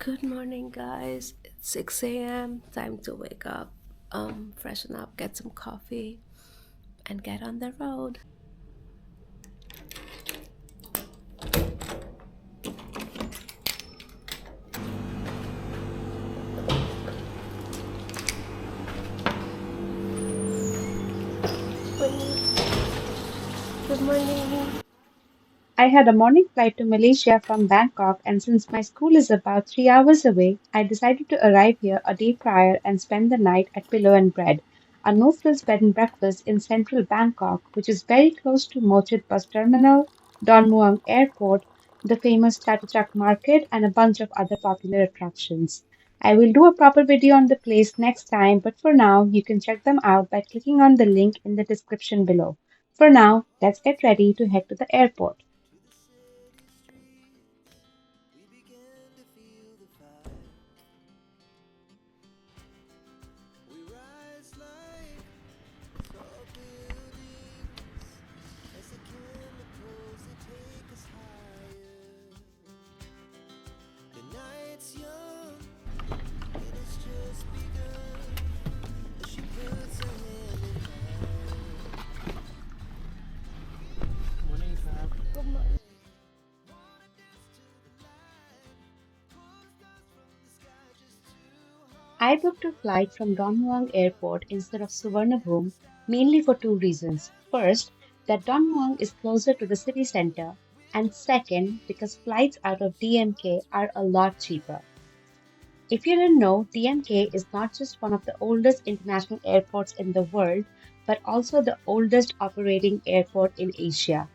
Good morning, guys. It's 6 a.m. Time to wake up, freshen up, get some coffee, and get on the road. Good morning. I had a morning flight to Malaysia from Bangkok, and since my school is about 3 hours away, I decided to arrive here a day prior and spend the night at Pillow and Bread, a no-frills bed and breakfast in central Bangkok, which is very close to Mochit Bus Terminal, Don Muang Airport, the famous Chatuchak Market, and a bunch of other popular attractions. I will do a proper video on the place next time, but for now, you can check them out by clicking on the link in the description below. For now, let's get ready to head to the airport. Good morning. I booked a flight from Don Muang Airport instead of Suvarnabhumi mainly for two reasons. First, that Don Muang is closer to the city center, and second, because flights out of DMK are a lot cheaper. If you didn't know, DMK is not just one of the oldest international airports in the world, but also the oldest operating airport in Asia.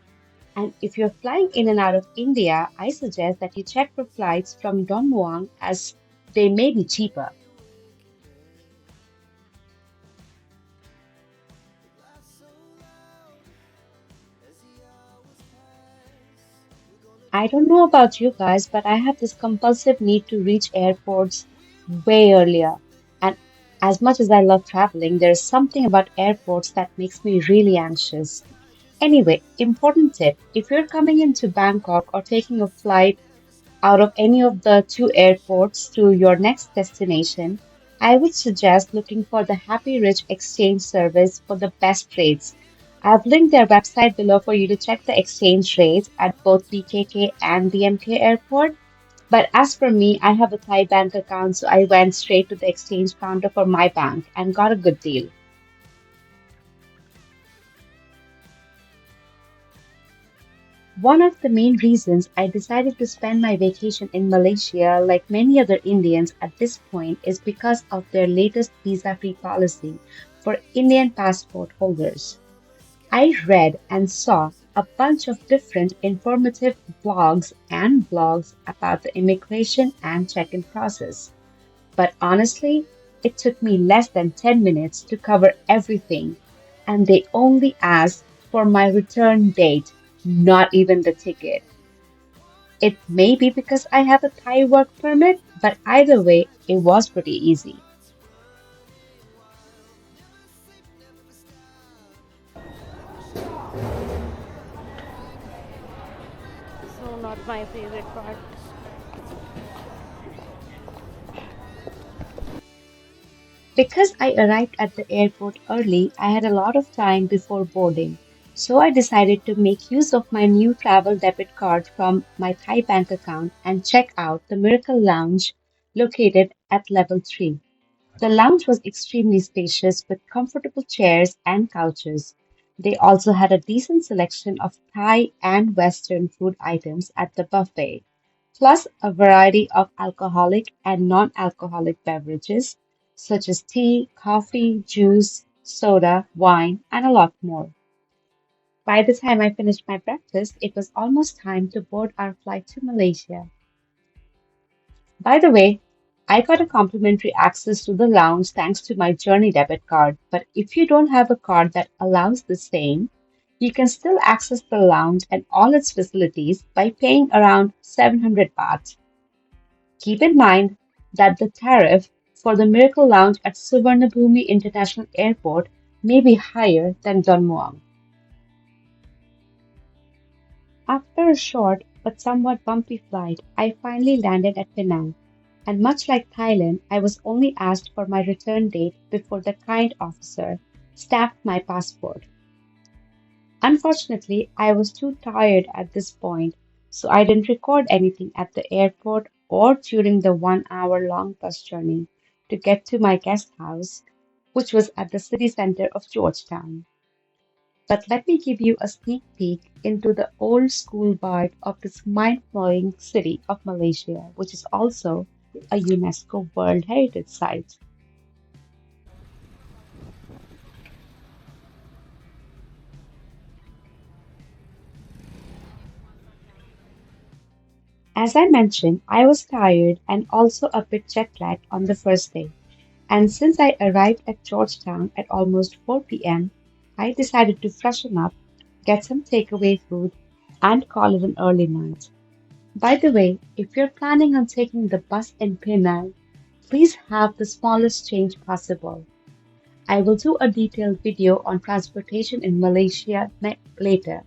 And if you're flying in and out of India, I suggest that you check for flights from Don Muang as they may be cheaper. I don't know about you guys, but I have this compulsive need to reach airports way earlier. And as much as I love traveling, there's something about airports that makes me really anxious. Anyway, important tip, if you're coming into Bangkok or taking a flight out of any of the two airports to your next destination, I would suggest looking for the Happy Rich exchange service for the best rates. I've linked their website below for you to check the exchange rates at both BKK and DMK Airport. But as for me, I have a Thai bank account, so I went straight to the exchange counter for my bank and got a good deal. One of the main reasons I decided to spend my vacation in Malaysia, like many other Indians at this point, is because of their latest visa free policy for Indian passport holders. I read and saw a bunch of different informative blogs about the immigration and check in process. But honestly, it took me less than 10 minutes to cover everything, and they only asked for my return date, not even the ticket. It may be because I have a Thai work permit, but either way, it was pretty easy. So, not my favorite part. Because I arrived at the airport early, I had a lot of time before boarding. So I decided to make use of my new travel debit card from my Thai bank account and check out the Miracle Lounge located at level 3. The lounge was extremely spacious with comfortable chairs and couches. They also had a decent selection of Thai and Western food items at the buffet, plus a variety of alcoholic and non-alcoholic beverages such as tea, coffee, juice, soda, wine, and a lot more. By the time I finished my breakfast, it was almost time to board our flight to Malaysia. By the way, I got a complimentary access to the lounge thanks to my Journey debit card, but if you don't have a card that allows the same, you can still access the lounge and all its facilities by paying around 700 baht. Keep in mind that the tariff for the Miracle Lounge at Suvarnabhumi International Airport may be higher than Don Muang. After a short but somewhat bumpy flight, I finally landed at Penang. And much like Thailand, I was only asked for my return date before the kind officer stamped my passport. Unfortunately, I was too tired at this point, so I didn't record anything at the airport or during the 1 hour long bus journey to get to my guest house, which was at the city center of Georgetown. But let me give you a sneak peek into the old school vibe of this mind blowing city of Malaysia, which is also a UNESCO World Heritage Site. As I mentioned, I was tired and also a bit jet lagged on the first day. And since I arrived at Georgetown at almost 4 p.m., I decided to freshen up, get some takeaway food, and call it an early night. By the way, if you're planning on taking the bus in Penang, please have the smallest change possible. I will do a detailed video on transportation in Malaysia later.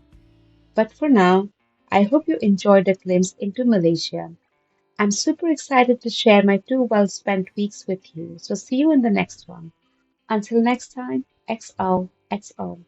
But for now, I hope you enjoyed a glimpse into Malaysia. I'm super excited to share my two well spent weeks with you. So see you in the next one. Until next time, XO, XO.